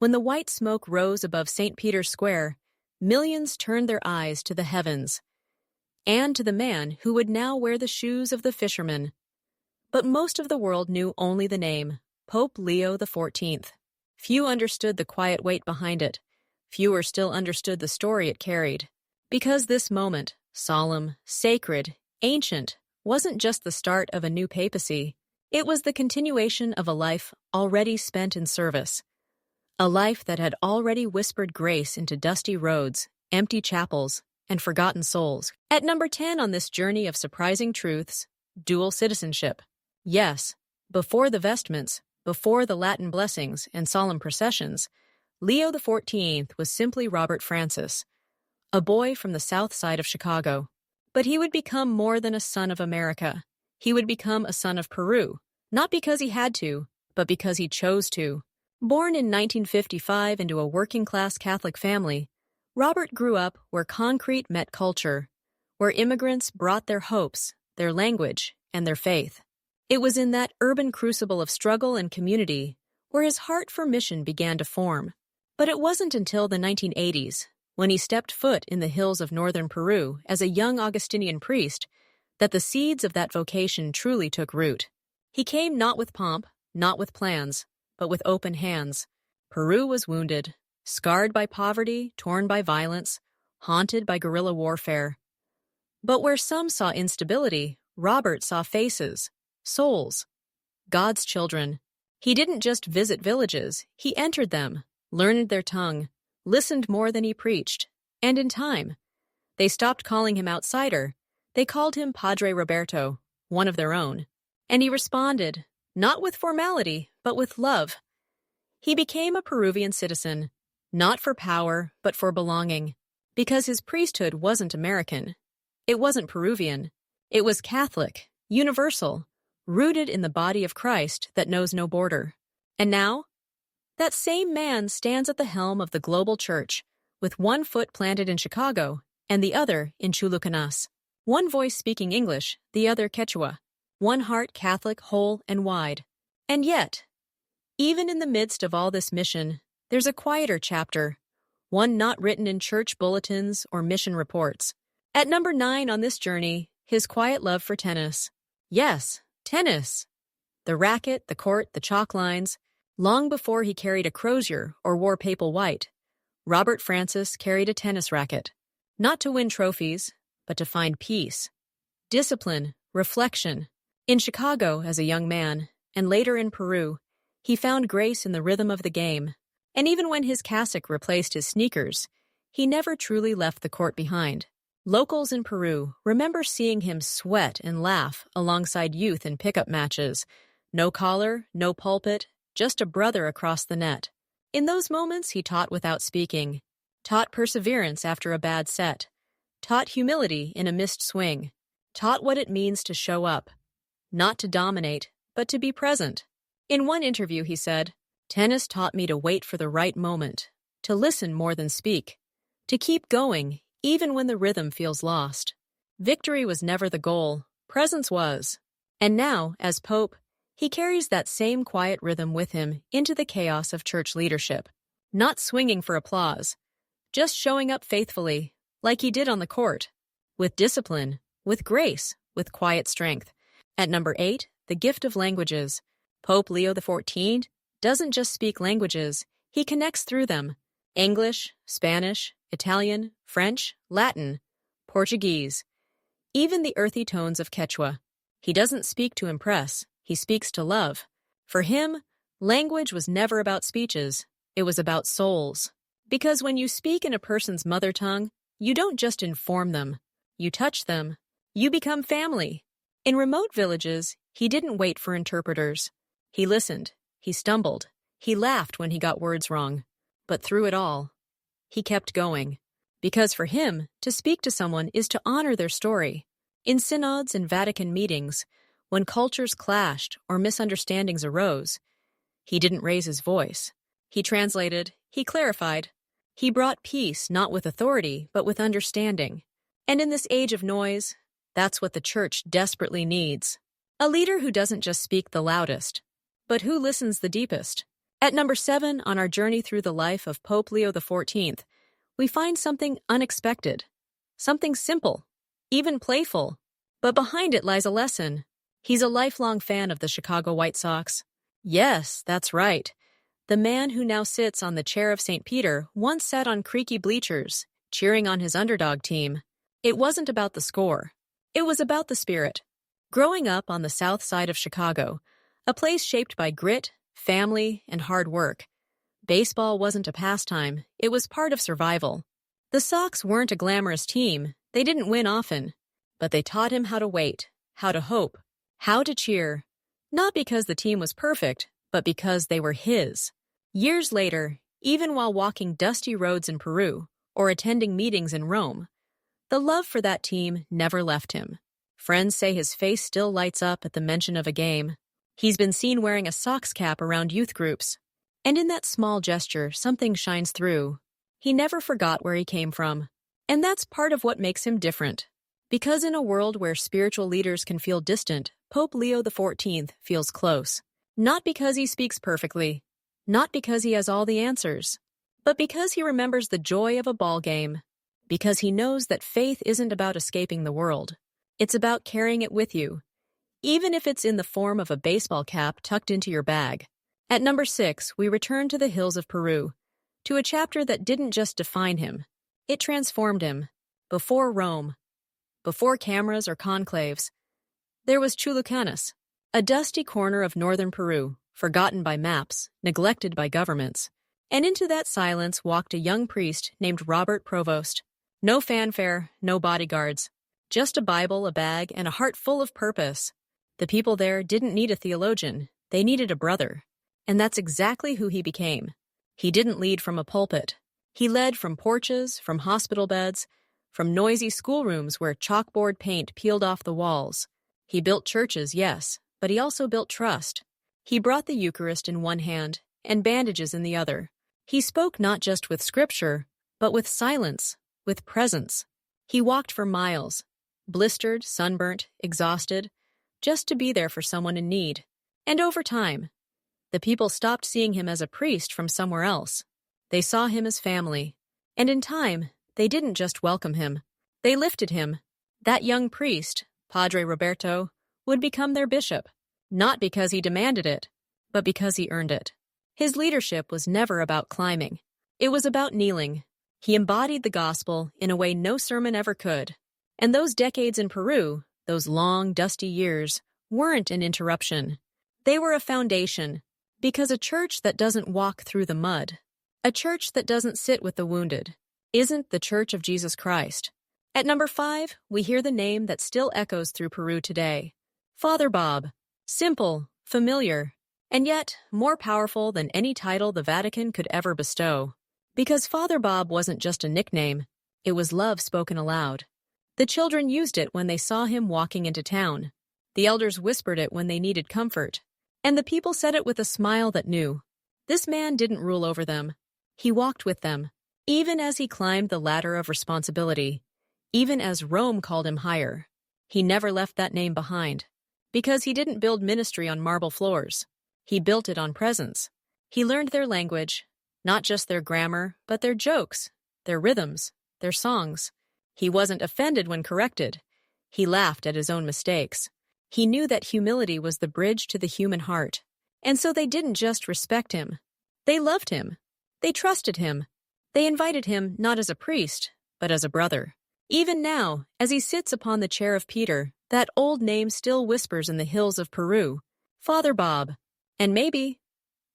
When the white smoke rose above St. Peter's Square, millions turned their eyes to the heavens, and to the man who would now wear the shoes of the fisherman. But most of the world knew only the name, Pope Leo XIV. Few understood the quiet weight behind it. Fewer still understood the story it carried. Because this moment, solemn, sacred, ancient, wasn't just the start of a new papacy. It was the continuation of a life already spent in service. A life that had already whispered grace into dusty roads, empty chapels, and forgotten souls. At number 10 on this journey of surprising truths, dual citizenship. Yes, before the vestments, before the Latin blessings and solemn processions, Leo XIV was simply Robert Francis, a boy from the south side of Chicago. But he would become more than a son of America. He would become a son of Peru, not because he had to, but because he chose to. Born in 1955 into a working-class Catholic family, Robert grew up where concrete met culture, where immigrants brought their hopes, their language, and their faith. It was in that urban crucible of struggle and community where his heart for mission began to form. But it wasn't until the 1980s, when he stepped foot in the hills of northern Peru as a young Augustinian priest, that the seeds of that vocation truly took root. He came not with pomp, not with plans, but with open hands. Peru was wounded, scarred by poverty, torn by violence, haunted by guerrilla warfare. But where some saw instability, Robert saw faces, souls, God's children. He didn't just visit villages, he entered them, learned their tongue, listened more than he preached, and in time, they stopped calling him outsider. They called him Padre Roberto, one of their own. And he responded, not with formality, but with love. He became a Peruvian citizen, not for power, but for belonging, because his priesthood wasn't American. It wasn't Peruvian. It was Catholic, universal, rooted in the body of Christ that knows no border. And now, that same man stands at the helm of the global church, with one foot planted in Chicago and the other in Chulucanas. One voice speaking English, the other Quechua. One heart Catholic, whole and wide. And yet, even in the midst of all this mission, there's a quieter chapter, one not written in church bulletins or mission reports. At number 9 on this journey, his quiet love for tennis. Yes, tennis. The racket, the court, the chalk lines. Long before he carried a crozier or wore papal white, Robert Francis carried a tennis racket. Not to win trophies, but to find peace, discipline, reflection. In Chicago as a young man, and later in Peru, he found grace in the rhythm of the game. And even when his cassock replaced his sneakers, he never truly left the court behind. Locals in Peru remember seeing him sweat and laugh alongside youth in pickup matches. No collar, no pulpit, just a brother across the net. In those moments, he taught without speaking, taught perseverance after a bad set, taught humility in a missed swing, taught what it means to show up, not to dominate, but to be present. In one interview, he said, "Tennis taught me to wait for the right moment, to listen more than speak, to keep going even when the rhythm feels lost." Victory was never the goal, presence was. And now, as Pope, he carries that same quiet rhythm with him into the chaos of church leadership. Not swinging for applause, just showing up faithfully, like he did on the court, with discipline, with grace, with quiet strength. At number 8, the gift of languages. Pope Leo XIV doesn't just speak languages, he connects through them. English, Spanish, Italian, French, Latin, Portuguese, even the earthy tones of Quechua. He doesn't speak to impress, he speaks to love. For him, language was never about speeches, it was about souls. Because when you speak in a person's mother tongue, you don't just inform them, you touch them, you become family. In remote villages, he didn't wait for interpreters. He listened, he stumbled, he laughed when he got words wrong. But through it all, he kept going. Because for him, to speak to someone is to honor their story. In synods and Vatican meetings, when cultures clashed or misunderstandings arose, he didn't raise his voice. He translated, he clarified. He brought peace not with authority, but with understanding. And in this age of noise, that's what the church desperately needs. A leader who doesn't just speak the loudest, but who listens the deepest. At number 7 on our journey through the life of Pope Leo XIV, we find something unexpected, something simple, even playful. But behind it lies a lesson. He's a lifelong fan of the Chicago White Sox. Yes, that's right. The man who now sits on the chair of St. Peter once sat on creaky bleachers, cheering on his underdog team. It wasn't about the score. It was about the spirit. Growing up on the south side of Chicago, a place shaped by grit, family, and hard work, baseball wasn't a pastime, it was part of survival. The Sox weren't a glamorous team, they didn't win often, but they taught him how to wait, how to hope, how to cheer, not because the team was perfect, but because they were his. Years later, even while walking dusty roads in Peru or attending meetings in Rome, the love for that team never left him. Friends say his face still lights up at the mention of a game. He's been seen wearing a Sox cap around youth groups. And in that small gesture, something shines through. He never forgot where he came from. And that's part of what makes him different. Because in a world where spiritual leaders can feel distant, Pope Leo XIV feels close. Not because he speaks perfectly, not because he has all the answers, but because he remembers the joy of a ball game. Because he knows that faith isn't about escaping the world. It's about carrying it with you, even if it's in the form of a baseball cap tucked into your bag. At number 6, we return to the hills of Peru, to a chapter that didn't just define him. It transformed him. Before Rome, before cameras or conclaves, there was Chulucanas, a dusty corner of northern Peru, forgotten by maps, neglected by governments. And into that silence walked a young priest named Robert Provost. No fanfare, no bodyguards, just a Bible, a bag, and a heart full of purpose. The people there didn't need a theologian, they needed a brother. And that's exactly who he became. He didn't lead from a pulpit. He led from porches, from hospital beds, from noisy schoolrooms where chalkboard paint peeled off the walls. He built churches, yes, but he also built trust. He brought the Eucharist in one hand and bandages in the other. He spoke not just with scripture, but with silence, with presence. He walked for miles, blistered, sunburnt, exhausted, just to be there for someone in need. And over time, the people stopped seeing him as a priest from somewhere else. They saw him as family. And in time, they didn't just welcome him. They lifted him. That young priest, Padre Roberto, would become their bishop, not because he demanded it, but because he earned it. His leadership was never about climbing. It was about kneeling. He embodied the gospel in a way no sermon ever could. And those decades in Peru, those long, dusty years, weren't an interruption. They were a foundation, because a church that doesn't walk through the mud, a church that doesn't sit with the wounded, isn't the Church of Jesus Christ. At number 5, we hear the name that still echoes through Peru today. Father Bob. Simple, familiar, and yet more powerful than any title the Vatican could ever bestow. Because Father Bob wasn't just a nickname, it was love spoken aloud. The children used it when they saw him walking into town. The elders whispered it when they needed comfort. And the people said it with a smile that knew. This man didn't rule over them. He walked with them, even as he climbed the ladder of responsibility, even as Rome called him higher. He never left that name behind, because he didn't build ministry on marble floors. He built it on presence. He learned their language, not just their grammar, but their jokes, their rhythms, their songs. He wasn't offended when corrected. He laughed at his own mistakes. He knew that humility was the bridge to the human heart. And so they didn't just respect him. They loved him. They trusted him. They invited him not as a priest, but as a brother. Even now, as he sits upon the chair of Peter, that old name still whispers in the hills of Peru, Father Bob. And maybe,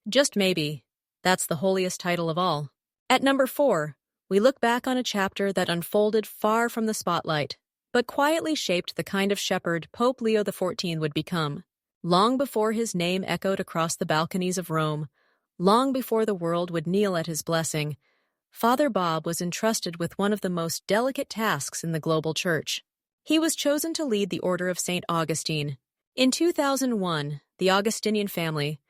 just maybe, that's the holiest title of all. At number 4, we look back on a chapter that unfolded far from the spotlight, but quietly shaped the kind of shepherd Pope Leo XIV would become. Long before his name echoed across the balconies of Rome, long before the world would kneel at his blessing, Father Bob was entrusted with one of the most delicate tasks in the global church. He was chosen to lead the Order of St. Augustine. In 2001, the Augustinian family,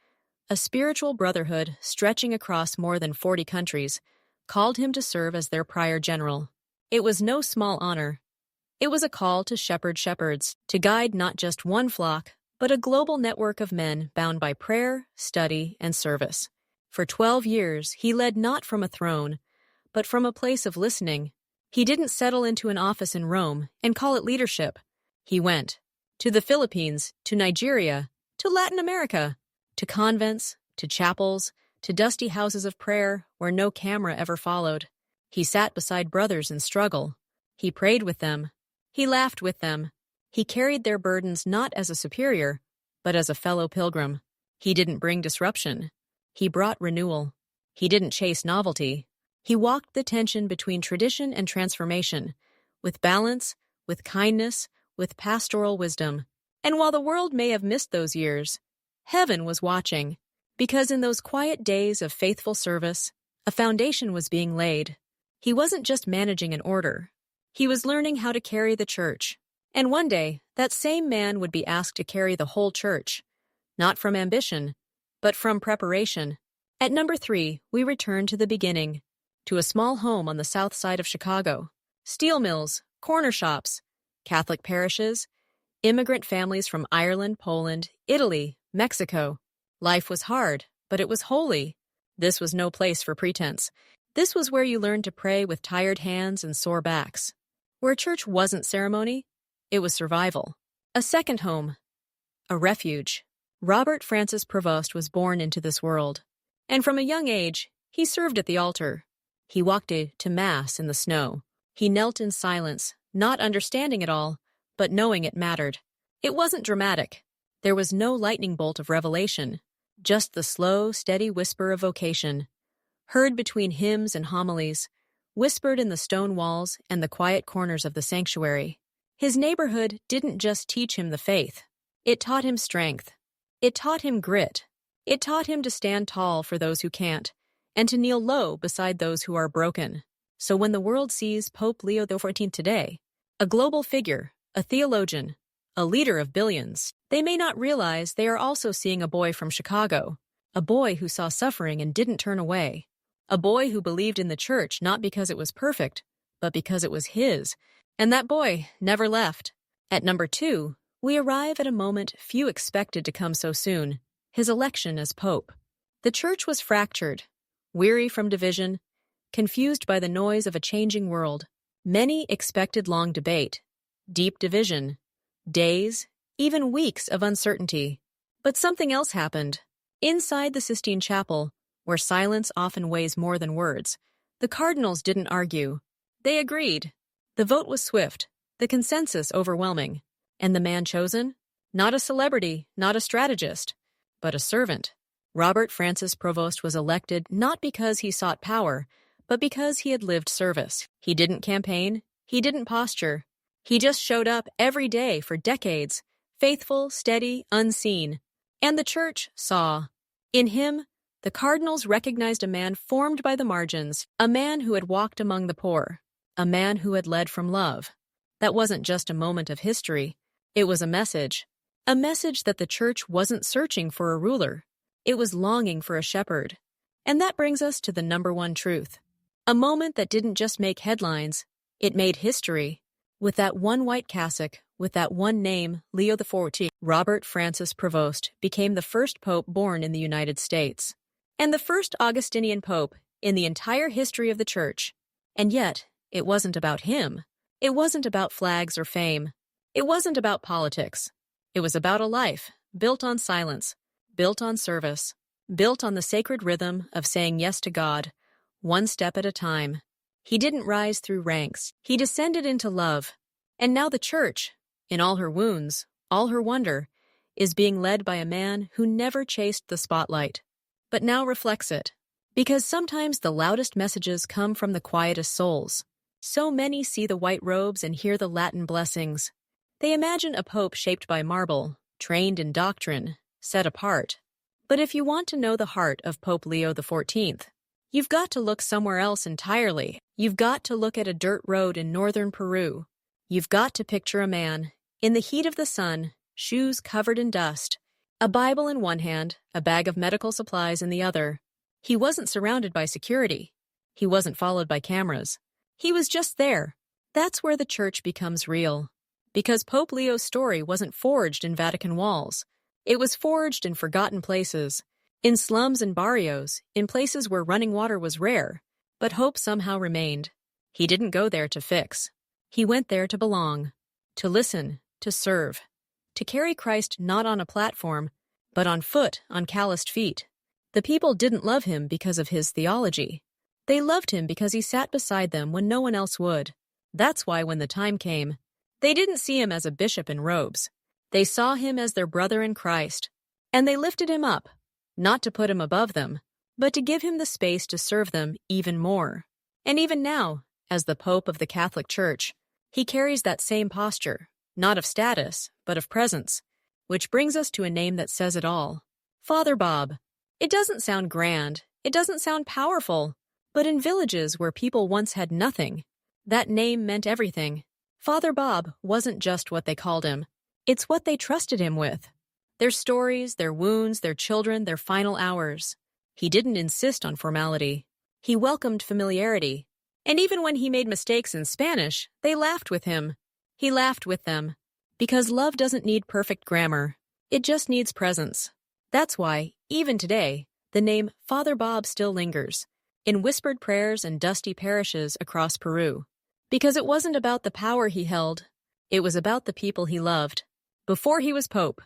a spiritual brotherhood stretching across more than 40 countries, called him to serve as their prior general. It was no small honor. It was a call to shepherd shepherds, to guide not just one flock, but a global network of men bound by prayer, study, and service. For 12 years, he led not from a throne, but from a place of listening. He didn't settle into an office in Rome and call it leadership. He went to the Philippines, to Nigeria, to Latin America, to convents, to chapels, to dusty houses of prayer where no camera ever followed. He sat beside brothers in struggle. He prayed with them. He laughed with them. He carried their burdens not as a superior, but as a fellow pilgrim. He didn't bring disruption. He brought renewal. He didn't chase novelty. He walked the tension between tradition and transformation, with balance, with kindness, with pastoral wisdom. And while the world may have missed those years, heaven was watching, because in those quiet days of faithful service, a foundation was being laid. He wasn't just managing an order. He was learning how to carry the church. And one day, that same man would be asked to carry the whole church, not from ambition, but from preparation. At number 3, we return to the beginning, to a small home on the south side of Chicago. Steel mills, corner shops, Catholic parishes, immigrant families from Ireland, Poland, Italy, Mexico. Life was hard, but it was holy. This was no place for pretense. This was where you learned to pray with tired hands and sore backs. Where church wasn't ceremony, it was survival. A second home. A refuge. Robert Francis Prevost was born into this world. And from a young age, he served at the altar. He walked to Mass in the snow. He knelt in silence, not understanding it all, but knowing it mattered. It wasn't dramatic. There was no lightning bolt of revelation, just the slow, steady whisper of vocation, heard between hymns and homilies, whispered in the stone walls and the quiet corners of the sanctuary. His neighborhood didn't just teach him the faith. It taught him strength. It taught him grit. It taught him to stand tall for those who can't, and to kneel low beside those who are broken. So when the world sees Pope Leo XIV today, a global figure, a theologian, a leader of billions, they may not realize they are also seeing a boy from Chicago, a boy who saw suffering and didn't turn away, a boy who believed in the church not because it was perfect, but because it was his, and that boy never left. At number 2, we arrive at a moment few expected to come so soon, his election as pope. The church was fractured, weary from division, confused by the noise of a changing world. Many expected long debate, deep division, days, even weeks of uncertainty. But something else happened. Inside the Sistine Chapel, where silence often weighs more than words, the cardinals didn't argue. They agreed. The vote was swift, the consensus overwhelming. And the man chosen? Not a celebrity, not a strategist, but a servant. Robert Francis Prevost was elected not because he sought power, but because he had lived service. He didn't campaign. He didn't posture. He just showed up every day for decades, faithful, steady, unseen. And the church saw. In him, the cardinals recognized a man formed by the margins, a man who had walked among the poor, a man who had led from love. That wasn't just a moment of history. It was a message that the church wasn't searching for a ruler. It was longing for a shepherd. And that brings us to the number 1 truth. A moment that didn't just make headlines, it made history. With that one white cassock, with that one name, Leo XIV, Robert Francis Prevost became the first pope born in the United States, and the first Augustinian pope in the entire history of the church. And yet, it wasn't about him. It wasn't about flags or fame. It wasn't about politics. It was about a life built on silence, built on service, built on the sacred rhythm of saying yes to God, one step at a time. He didn't rise through ranks. He descended into love. And now the church, in all her wounds, all her wonder, is being led by a man who never chased the spotlight, but now reflects it. Because sometimes the loudest messages come from the quietest souls. So many see the white robes and hear the Latin blessings. They imagine a pope shaped by marble, trained in doctrine, set apart. But if you want to know the heart of Pope Leo XIV, you've got to look somewhere else entirely. You've got to look at a dirt road in northern Peru. You've got to picture a man, in the heat of the sun, shoes covered in dust, a Bible in one hand, a bag of medical supplies in the other. He wasn't surrounded by security. He wasn't followed by cameras. He was just there. That's where the church becomes real. Because Pope Leo's story wasn't forged in Vatican walls. It was forged in forgotten places, In slums and barrios, in places where running water was rare, but hope somehow remained. He didn't go there to fix. He went there to belong, to listen, to serve, to carry Christ not on a platform, but on foot, on calloused feet. The people didn't love him because of his theology. They loved him because he sat beside them when no one else would. That's why when the time came, they didn't see him as a bishop in robes. They saw him as their brother in Christ. And they lifted him up, not to put him above them, but to give him the space to serve them even more. And even now, as the Pope of the Catholic Church, he carries that same posture, not of status, but of presence, which brings us to a name that says it all. Father Bob. It doesn't sound grand, it doesn't sound powerful, but in villages where people once had nothing, that name meant everything. Father Bob wasn't just what they called him, it's what they trusted him with. Their stories, their wounds, their children, their final hours. He didn't insist on formality. He welcomed familiarity. And even when he made mistakes in Spanish, they laughed with him. He laughed with them. Because love doesn't need perfect grammar. It just needs presence. That's why, even today, the name Father Bob still lingers, in whispered prayers and dusty parishes across Peru. Because it wasn't about the power he held, it was about the people he loved. Before he was Pope,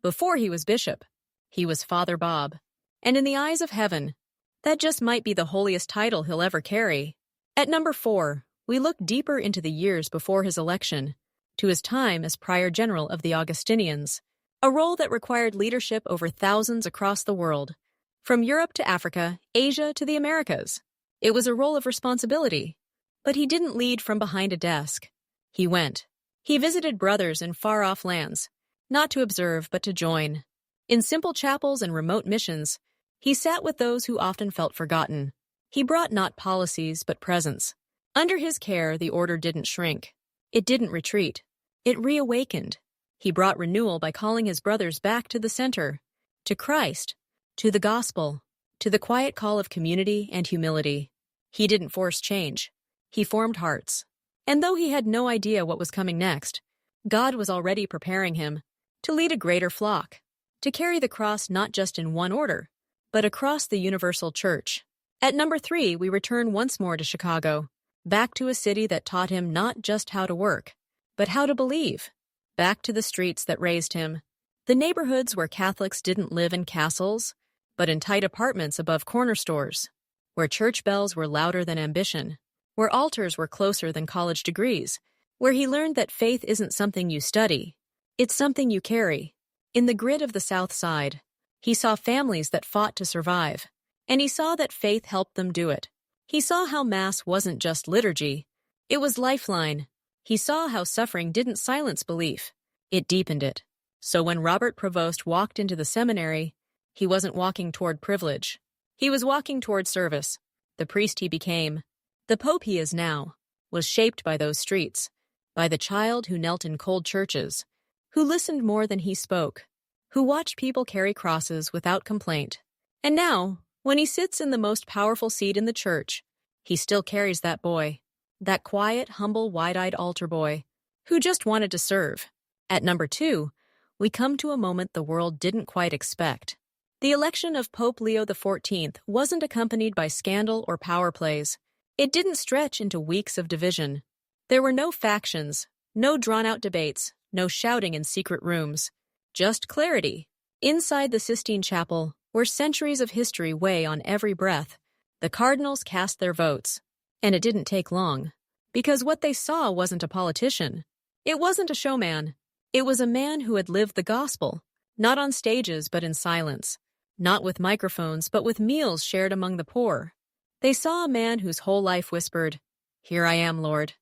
before he was Bishop, he was Father Bob. And in the eyes of heaven, that just might be the holiest title he'll ever carry. At number 4, we look deeper into the years before his election, to his time as Prior General of the Augustinians, a role that required leadership over thousands across the world, from Europe to Africa, Asia to the Americas. It was a role of responsibility. But he didn't lead from behind a desk. He went. He visited brothers in far-off lands, not to observe but to join. In simple chapels and remote missions, he sat with those who often felt forgotten. He brought not policies but presence. Under his care, the order didn't shrink. It didn't retreat. It reawakened. He brought renewal by calling his brothers back to the center, to Christ, to the gospel, to the quiet call of community and humility. He didn't force change. He formed hearts. And though he had no idea what was coming next, God was already preparing him to lead a greater flock, to carry the cross not just in one order, but across the universal church. At number 3, we return once more to Chicago, back to a city that taught him not just how to work, but how to believe, back to the streets that raised him, the neighborhoods where Catholics didn't live in castles, but in tight apartments above corner stores, where church bells were louder than ambition, where altars were closer than college degrees, where he learned that faith isn't something you study, it's something you carry. In the grit of the South Side, he saw families that fought to survive, and he saw that faith helped them do it. He saw how Mass wasn't just liturgy, it was lifeline. He saw how suffering didn't silence belief, it deepened it. So when Robert Prevost walked into the seminary, he wasn't walking toward privilege. He was walking toward service. The priest he became, the Pope he is now, was shaped by those streets, by the child who knelt in cold churches, who listened more than he spoke, who watched people carry crosses without complaint. And now, when he sits in the most powerful seat in the church, he still carries that boy, that quiet, humble, wide-eyed altar boy, who just wanted to serve. At number 2, we come to a moment the world didn't quite expect. The election of Pope Leo XIV wasn't accompanied by scandal or power plays. It didn't stretch into weeks of division. There were no factions, no drawn-out debates, no shouting in secret rooms. Just clarity. Inside the Sistine Chapel, where centuries of history weigh on every breath, the cardinals cast their votes. And it didn't take long. Because what they saw wasn't a politician. It wasn't a showman. It was a man who had lived the gospel, not on stages but in silence, not with microphones but with meals shared among the poor. They saw a man whose whole life whispered, "Here I am, Lord."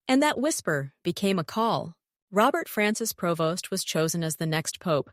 And that whisper became a call. Robert Francis Prevost was chosen as the next pope,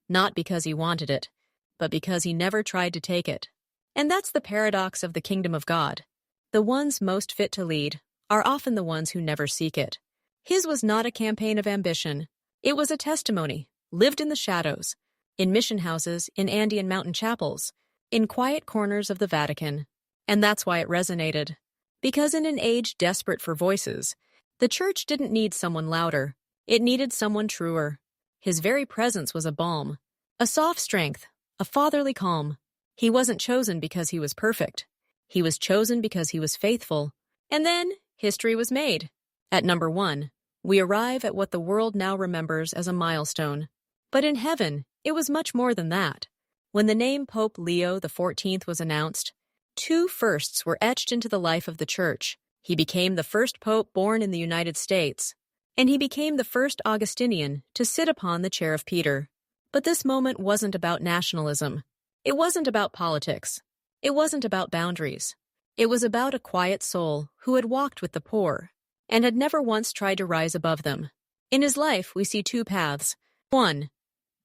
not because he wanted it, but because he never tried to take it. And that's the paradox of the kingdom of God. The ones most fit to lead are often the ones who never seek it. His was not a campaign of ambition. It was a testimony, lived in the shadows, in mission houses, in Andean mountain chapels, in quiet corners of the Vatican. And that's why it resonated. Because in an age desperate for voices, the church didn't need someone louder. It needed someone truer. His very presence was a balm, a soft strength, a fatherly calm. He wasn't chosen because he was perfect. He was chosen because he was faithful. And then, history was made. At number 1, we arrive at what the world now remembers as a milestone. But in heaven, it was much more than that. When the name Pope Leo XIV was announced, 2 firsts were etched into the life of the Church. He became the first pope born in the United States, and he became the first Augustinian to sit upon the chair of Peter. But this moment wasn't about nationalism. It wasn't about politics. It wasn't about boundaries. It was about a quiet soul who had walked with the poor and had never once tried to rise above them. In his life, we see 2 paths. 1,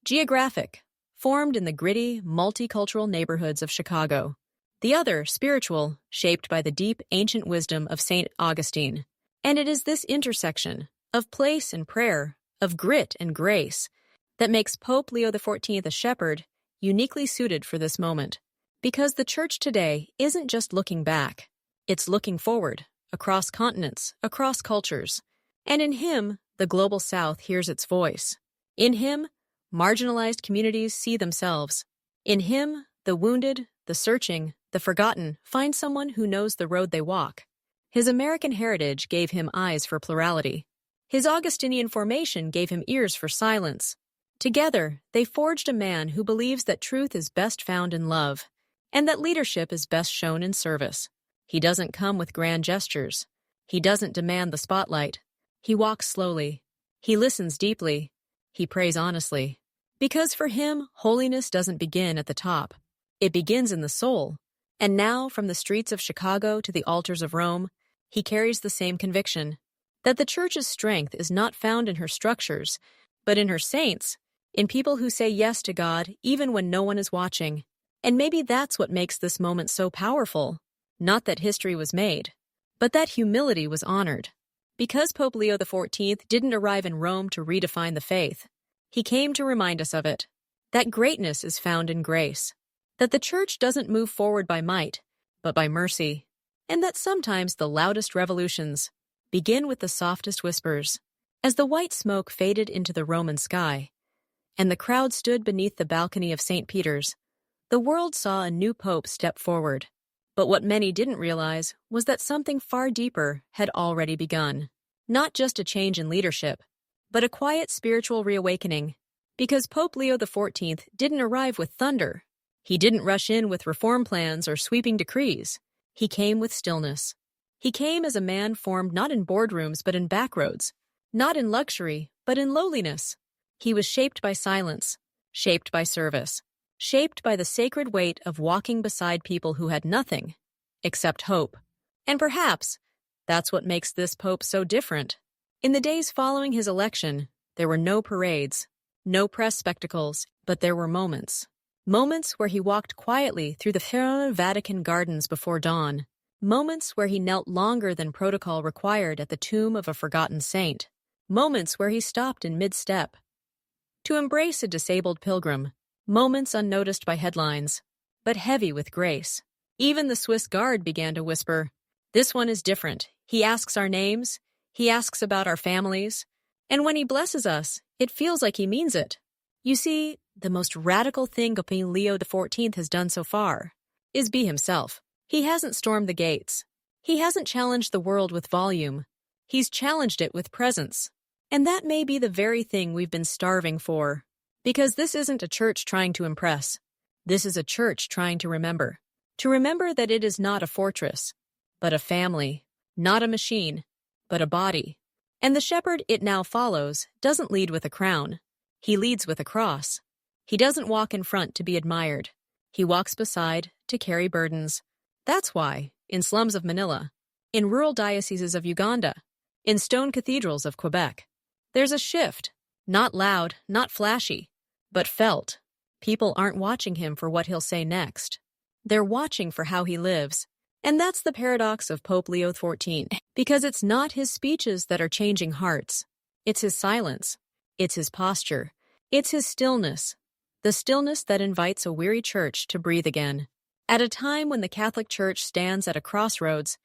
geographic, formed in the gritty, multicultural neighborhoods of Chicago. The other, spiritual, shaped by the deep, ancient wisdom of St. Augustine. And it is this intersection of place and prayer, of grit and grace, that makes Pope Leo XIV a shepherd uniquely suited for this moment. Because the Church today isn't just looking back, it's looking forward, across continents, across cultures. And in him, the global South hears its voice. In him, marginalized communities see themselves. In him, the wounded, the searching, the forgotten find someone who knows the road they walk. His American heritage gave him eyes for plurality. His Augustinian formation gave him ears for silence. Together, they forged a man who believes that truth is best found in love, and that leadership is best shown in service. He doesn't come with grand gestures. He doesn't demand the spotlight. He walks slowly. He listens deeply. He prays honestly. Because for him, holiness doesn't begin at the top. It begins in the soul. And now, from the streets of Chicago to the altars of Rome, he carries the same conviction, that the Church's strength is not found in her structures, but in her saints, in people who say yes to God even when no one is watching. And maybe that's what makes this moment so powerful. Not that history was made, but that humility was honored. Because Pope Leo XIV didn't arrive in Rome to redefine the faith, he came to remind us of it, that greatness is found in grace, that the Church doesn't move forward by might, but by mercy, and that sometimes the loudest revolutions begin with the softest whispers. As the white smoke faded into the Roman sky, and the crowd stood beneath the balcony of St. Peter's, the world saw a new pope step forward. But what many didn't realize was that something far deeper had already begun. Not just a change in leadership, but a quiet spiritual reawakening. Because Pope Leo XIV didn't arrive with thunder. He didn't rush in with reform plans or sweeping decrees. He came with stillness. He came as a man formed not in boardrooms but in backroads, not in luxury but in lowliness. He was shaped by silence, shaped by service, shaped by the sacred weight of walking beside people who had nothing except hope. And perhaps that's what makes this pope so different. In the days following his election, there were no parades, no press spectacles, but there were moments. Moments where he walked quietly through the Vatican gardens before dawn. Moments where he knelt longer than protocol required at the tomb of a forgotten saint. Moments where he stopped in mid-step to embrace a disabled pilgrim. Moments unnoticed by headlines, but heavy with grace. Even the Swiss guard began to whisper, "This one is different. He asks our names. He asks about our families. And when he blesses us, it feels like he means it." You see, the most radical thing Pope Leo XIV has done so far is be himself. He hasn't stormed the gates. He hasn't challenged the world with volume. He's challenged it with presence. And that may be the very thing we've been starving for. Because this isn't a church trying to impress. This is a church trying to remember. To remember that it is not a fortress, but a family. Not a machine, but a body. And the shepherd it now follows doesn't lead with a crown. He leads with a cross. He doesn't walk in front to be admired. He walks beside to carry burdens. That's why, in slums of Manila, in rural dioceses of Uganda, in stone cathedrals of Quebec, there's a shift. Not loud, not flashy, but felt. People aren't watching him for what he'll say next. They're watching for how he lives. And that's the paradox of Pope Leo XIV, because it's not his speeches that are changing hearts. It's his silence. It's his posture. It's his stillness. The stillness that invites a weary church to breathe again. At a time when the Catholic Church stands at a crossroads,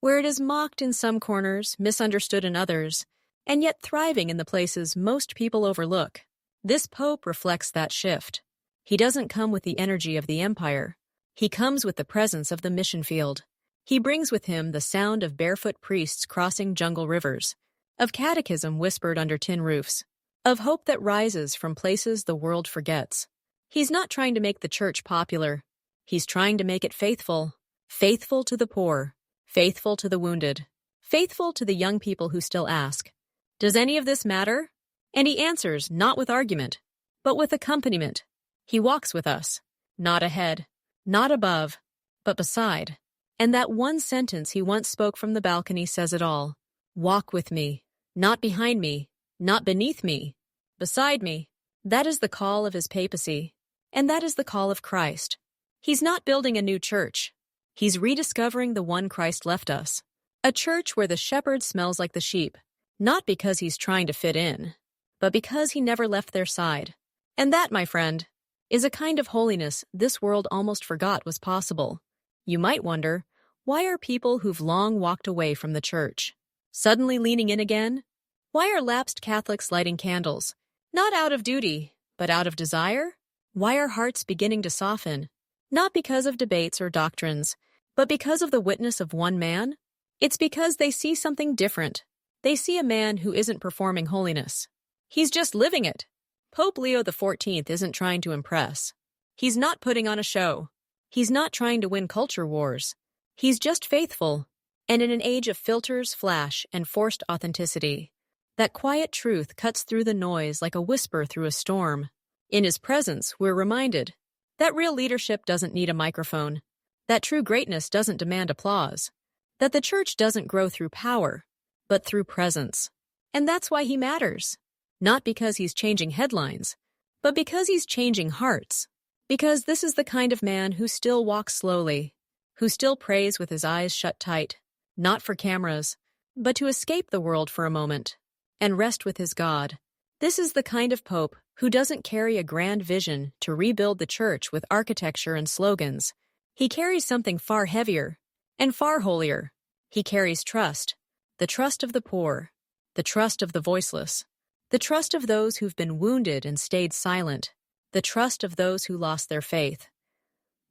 where it is mocked in some corners, misunderstood in others, and yet thriving in the places most people overlook. This pope reflects that shift. He doesn't come with the energy of the empire, He comes with the presence of the mission field. He brings with him the sound of barefoot priests crossing jungle rivers, of catechism whispered under tin roofs, of hope that rises from places the world forgets. He's not trying to make the church popular. He's trying to make it faithful. Faithful to the poor. Faithful to the wounded. Faithful to the young people who still ask, "Does any of this matter?" And he answers not with argument, but with accompaniment. He walks with us, not ahead, not above, but beside. And that one sentence he once spoke from the balcony says it all. Walk with me, not behind me, not beneath me, beside me. That is the call of his papacy, and that is the call of Christ. He's not building a new church. He's rediscovering the one Christ left us. A church where the shepherd smells like the sheep, not because he's trying to fit in, but because he never left their side. And that, my friend, is a kind of holiness this world almost forgot was possible. You might wonder, why are people who've long walked away from the church suddenly leaning in again? Why are lapsed Catholics lighting candles? Not out of duty, but out of desire? Why are hearts beginning to soften? Not because of debates or doctrines, but because of the witness of one man? It's because they see something different. They see a man who isn't performing holiness. He's just living it. Pope Leo XIV isn't trying to impress. He's not putting on a show. He's not trying to win culture wars. He's just faithful. And in an age of filters, flash, and forced authenticity, that quiet truth cuts through the noise like a whisper through a storm. In his presence, we're reminded that real leadership doesn't need a microphone, that true greatness doesn't demand applause, that the church doesn't grow through power, but through presence. And that's why he matters. Not because he's changing headlines, but because he's changing hearts. Because this is the kind of man who still walks slowly, who still prays with his eyes shut tight, not for cameras, but to escape the world for a moment and rest with his God. This is the kind of pope who doesn't carry a grand vision to rebuild the church with architecture and slogans. He carries something far heavier and far holier. He carries trust, the trust of the poor, the trust of the voiceless, the trust of those who've been wounded and stayed silent, the trust of those who lost their faith,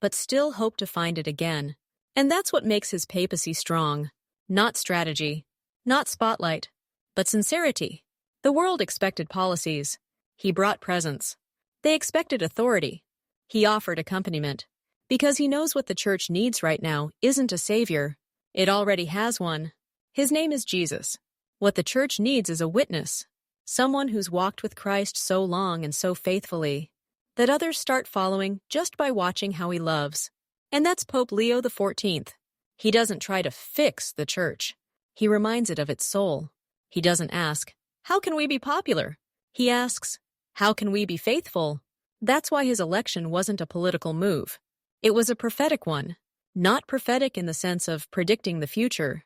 but still hope to find it again. And that's what makes his papacy strong. Not strategy, not spotlight, but sincerity. The world expected policies. He brought presence. They expected authority. He offered accompaniment. Because he knows what the church needs right now isn't a savior. It already has one. His name is Jesus. What the church needs is a witness. Someone who's walked with Christ so long and so faithfully that others start following just by watching how he loves. And that's Pope Leo XIV. He doesn't try to fix the church. He reminds it of its soul. He doesn't ask, "How can we be popular?" He asks, "How can we be faithful?" That's why his election wasn't a political move. It was a prophetic one. Not prophetic in the sense of predicting the future,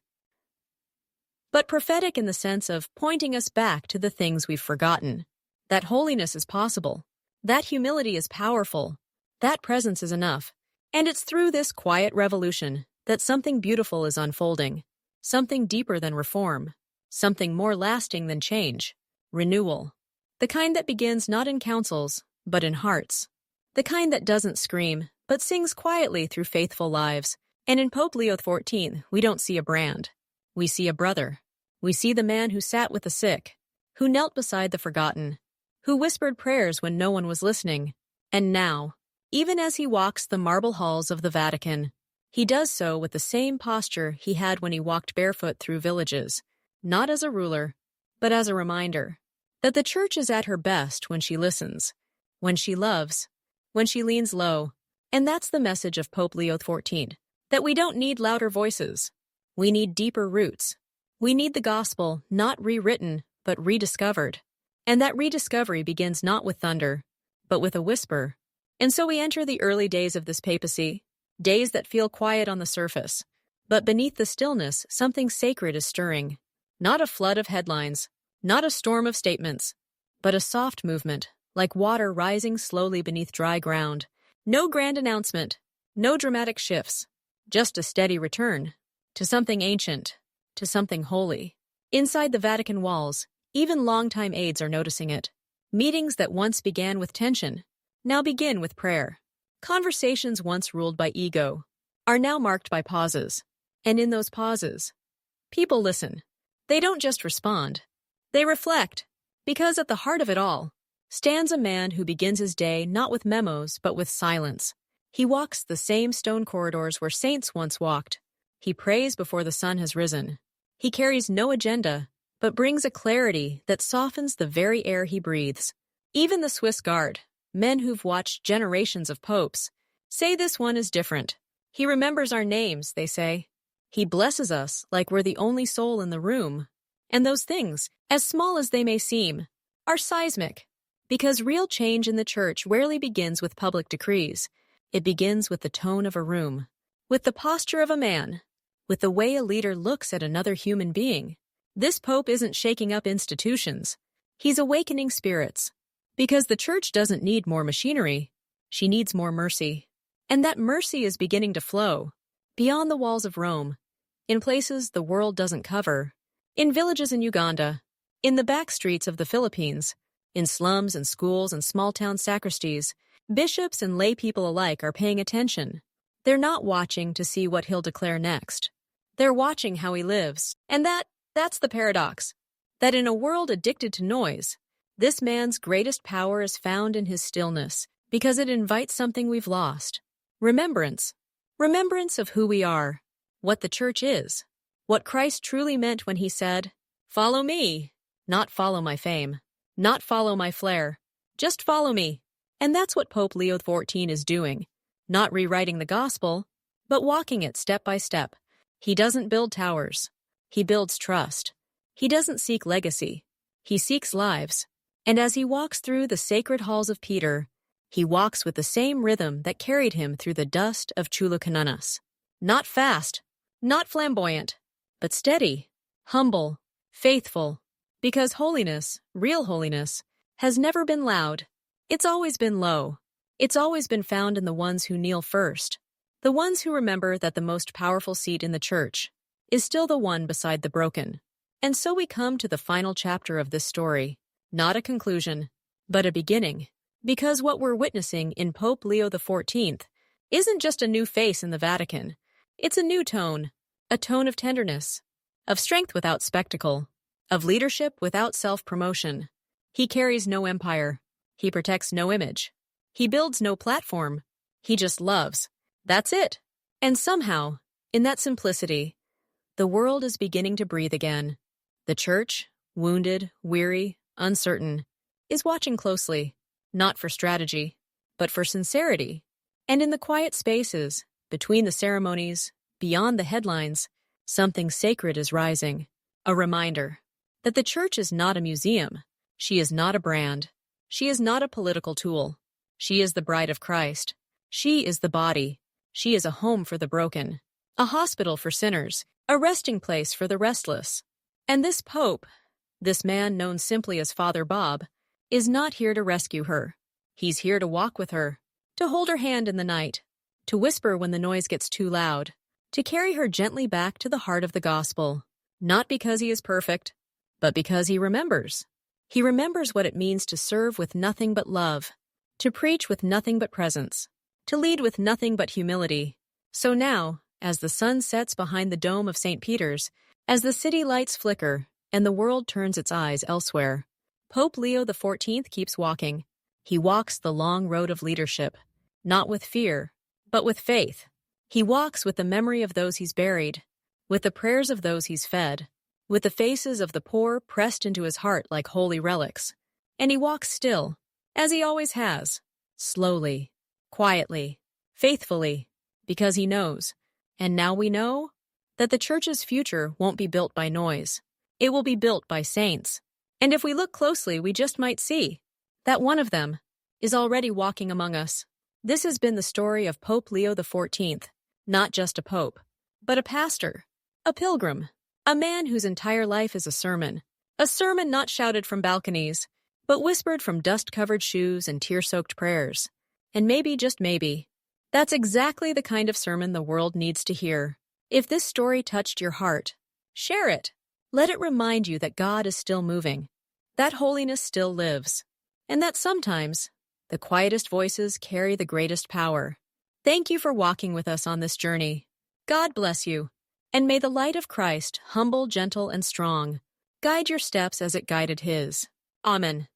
but prophetic in the sense of pointing us back to the things we've forgotten. That holiness is possible. That humility is powerful. That presence is enough. And it's through this quiet revolution that something beautiful is unfolding. Something deeper than reform. Something more lasting than change. Renewal. The kind that begins not in councils, but in hearts. The kind that doesn't scream, but sings quietly through faithful lives. And in Pope Leo XIV, we don't see a brand. We see a brother. We see the man who sat with the sick, who knelt beside the forgotten, who whispered prayers when no one was listening. And now, even as he walks the marble halls of the Vatican, he does so with the same posture he had when he walked barefoot through villages, not as a ruler, but as a reminder that the church is at her best when she listens, when she loves, when she leans low. And that's the message of Pope Leo XIV, that we don't need louder voices. We need deeper roots. We need the gospel not rewritten, but rediscovered. And that rediscovery begins not with thunder, but with a whisper. And so we enter the early days of this papacy, days that feel quiet on the surface. But beneath the stillness, something sacred is stirring. Not a flood of headlines, not a storm of statements, but a soft movement, like water rising slowly beneath dry ground. No grand announcement, no dramatic shifts, just a steady return to something ancient, to something holy. Inside the Vatican walls, even longtime aides are noticing it. Meetings that once began with tension now begin with prayer. Conversations once ruled by ego are now marked by pauses. And in those pauses, people listen. They don't just respond. They reflect. Because at the heart of it all stands a man who begins his day not with memos but with silence. He walks the same stone corridors where saints once walked. He prays before the sun has risen. He carries no agenda, but brings a clarity that softens the very air he breathes. Even the Swiss Guard, men who've watched generations of popes, say this one is different. He remembers our names, they say. He blesses us like we're the only soul in the room. And those things, as small as they may seem, are seismic. Because real change in the church rarely begins with public decrees. It begins with the tone of a room, with the posture of a man, with the way a leader looks at another human being. This pope isn't shaking up institutions. He's awakening spirits. Because the church doesn't need more machinery. She needs more mercy. And that mercy is beginning to flow beyond the walls of Rome, in places the world doesn't cover, in villages in Uganda, in the back streets of the Philippines, in slums and schools and small-town sacristies. Bishops and lay people alike are paying attention. They're not watching to see what he'll declare next. They're watching how he lives. And that's the paradox. That in a world addicted to noise, this man's greatest power is found in his stillness, because it invites something we've lost. Remembrance. Remembrance of who we are, what the church is, what Christ truly meant when he said, "Follow me," not follow my fame, not follow my flair, just follow me. And that's what Pope Leo XIV is doing, not rewriting the gospel, but walking it step by step. He doesn't build towers. He builds trust. He doesn't seek legacy. He seeks lives. And as he walks through the sacred halls of Peter, he walks with the same rhythm that carried him through the dust of Chulucanas. Not fast, not flamboyant, but steady, humble, faithful. Because holiness, real holiness, has never been loud. It's always been low. It's always been found in the ones who kneel first, the ones who remember that the most powerful seat in the church is still the one beside the broken. And so we come to the final chapter of this story, not a conclusion, but a beginning. Because what we're witnessing in Pope Leo XIV isn't just a new face in the Vatican. It's a new tone, a tone of tenderness, of strength without spectacle, of leadership without self-promotion. He carries no empire. He protects no image. He builds no platform. He just loves. That's it. And somehow, in that simplicity, the world is beginning to breathe again. The church, wounded, weary, uncertain, is watching closely, not for strategy, but for sincerity. And in the quiet spaces, between the ceremonies, beyond the headlines, something sacred is rising. A reminder that the church is not a museum. She is not a brand. She is not a political tool. She is the bride of Christ. She is the body. She is a home for the broken, a hospital for sinners, a resting place for the restless. And this Pope, this man known simply as Father Bob, is not here to rescue her. He's here to walk with her, to hold her hand in the night, to whisper when the noise gets too loud, to carry her gently back to the heart of the gospel, not because he is perfect, but because he remembers. He remembers what it means to serve with nothing but love, to preach with nothing but presence, to lead with nothing but humility. So now, as the sun sets behind the dome of St. Peter's, as the city lights flicker and the world turns its eyes elsewhere, Pope Leo XIV keeps walking. He walks the long road of leadership, not with fear, but with faith. He walks with the memory of those he's buried, with the prayers of those he's fed, with the faces of the poor pressed into his heart like holy relics. And he walks still, as he always has, slowly, quietly, faithfully, because he knows, and now we know, that the church's future won't be built by noise. It will be built by saints. And if we look closely, we just might see that one of them is already walking among us. This has been the story of Pope Leo XIV, not just a pope, but a pastor, a pilgrim, a man whose entire life is a sermon not shouted from balconies, but whispered from dust-covered shoes and tear-soaked prayers. And maybe, just maybe, that's exactly the kind of sermon the world needs to hear. If this story touched your heart, share it. Let it remind you that God is still moving, that holiness still lives, and that sometimes, The quietest voices carry the greatest power. Thank you for walking with us on this journey. God bless you, and may the light of Christ, humble, gentle, and strong, guide your steps as it guided his. Amen.